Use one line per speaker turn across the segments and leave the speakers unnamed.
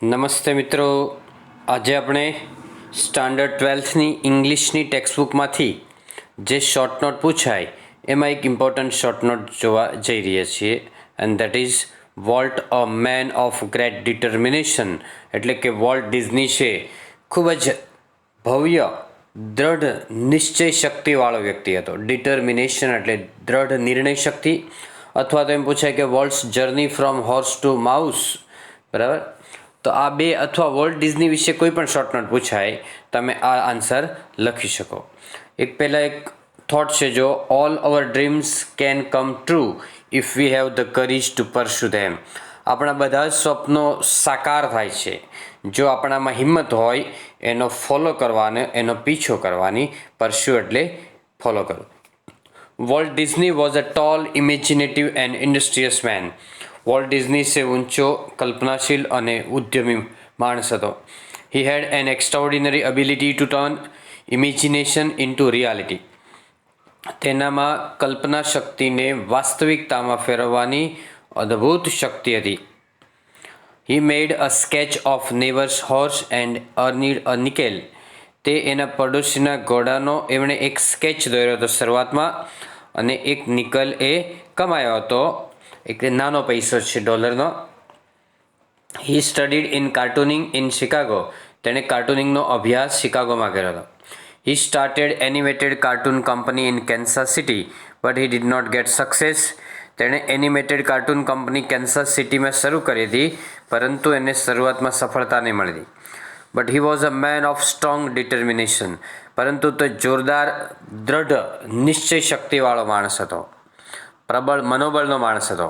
નમસ્તે મિત્રો, આજે આપણે સ્ટાન્ડર્ડ 12થની ઇંગ્લિશની ટેક્સ્ટબુકમાંથી જે શોર્ટ નોટ પૂછાય એમાં એક ઇમ્પોર્ટન્ટ શોર્ટ નોટ જોવા જઈ રહ્યા છીએ, and that is volt a man of great determination. એટલે કે વોલ્ટ ડિઝની છે ખૂબ જ ભવ્ય દ્રઢ નિશ્ચય શક્તિવાળો વ્યક્તિ હતો. ડિટર્મિનેશન એટલે દ્રઢ નિર્ણય શક્તિ, અથવા તો એમ પૂછાય કે Walt's journey from horse to mouse. બરાબર, તો આ બે અથવા વોલ્ટ ડિઝની વિશે કોઈ પણ શોર્ટ નોટ પૂછાય તમે આ આન્સર લખી શકો. એક પહેલાં એક થોટ છે, જો all our dreams can come true if we have the courage to pursue them. આપણા બધા જ સ્વપ્નો સાકાર થાય છે જો આપણામાં હિંમત હોય એનો ફોલો કરવાનો, એનો પીછો કરવાની. પરસ્યુ એટલે ફોલો કરવું. Walt Disney was a tall, imaginative and industrious man. Walt Disney છે ઊંચો, કલ્પનાશીલ અને ઉદ્યમી માણસ હતો. He had an extraordinary ability to turn imagination into reality. તેનામાં કલ્પના શક્તિને વાસ્તવિકતામાં ફેરવવાની અદ્ભુત શક્તિ હતી. He made a sketch of neighbours horse and earned a nickel. તે એના પડોશીના ઘોડાનો એમણે એક સ્કેચ દોર્યો હતો શરૂઆતમાં, અને એક નિકલ એ કમાયો હતો. એક નાનો પૈસો છે ડોલરનો. He studied in cartooning in Chicago. તેણે કાર્ટૂનિંગનો અભ્યાસ શિકાગોમાં કર્યો હતો. He started animated cartoon company in Kansas City but he did not get success. તેણે એનિમેટેડ કાર્ટૂન કંપની કેન્સાસ સિટીમાં શરૂ કરી હતી, પરંતુ એને શરૂઆતમાં સફળતા નહીં મળી. But he was a man of strong determination. પરંતુ તે જોરદાર દ્રઢ નિશ્ચય શક્તિવાળો માણસ હતો, પ્રબળ મનોબળનો માણસ હતો.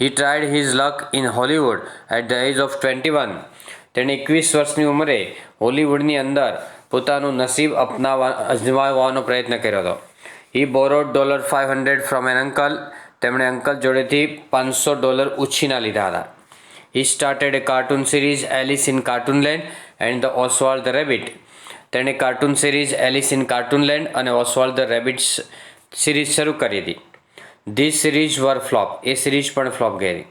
He tried his luck in Hollywood at the age of 21. તેણે 21 વર્ષની ઉંમરે હોલિવૂડની અંદર પોતાનું નસીબ અજમાવવાનો પ્રયત્ન કર્યો હતો. He borrowed $500 from an uncle. તેમણે અંકલ જોડેથી $500 ઉછીના લીધા હતા. He started a cartoon series Alice in Cartoonland and the Oswald the Rabbit. તેણે cartoon series Alice in Cartoonland અને ઓસ્વાલ્ડ ધ રેબિટ્સ સિરીઝ શરૂ કરી હતી. This series were flop. એ સિરીઝ પણ ફ્લોપ ગઈ.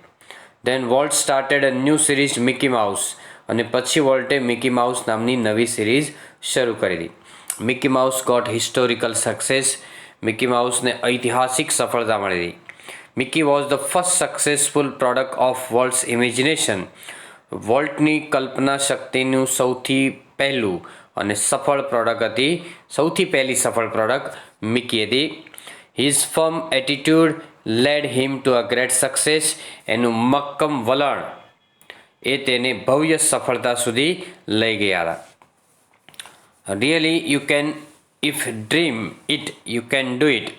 Then Walt started a new series Mickey Mouse. અને પછી વોલ્ટે મિકી માઉસ નામની નવી સિરીઝ શરૂ કરી હતી. Mickey Mouse got historical success. Mickey માઉસને ઐતિહાસિક સફળતા મળી હતી. Mickey was the first successful product of Walt's imagination. વોલ્ટની કલ્પના શક્તિનું સૌથી પહેલું અને સફળ પ્રોડક્ટ હતી, સૌથી પહેલી સફળ પ્રોડક્ટ મિકી હતી. His firm attitude lead him to a great success. એનું મક્કમ વલણ એ તેને ભવ્ય સફળતા સુધી લઈ ગયા હતા. Really you can if dream it you can do it.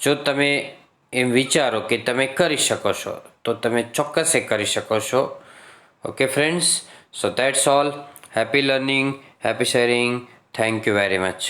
જો તમે એમ વિચારો કે તમે કરી શકો છો તો તમે ચોક્કસ એ કરી શકો છો. Okay friends, so that's all. Happy learning, happy sharing. Thank you very much.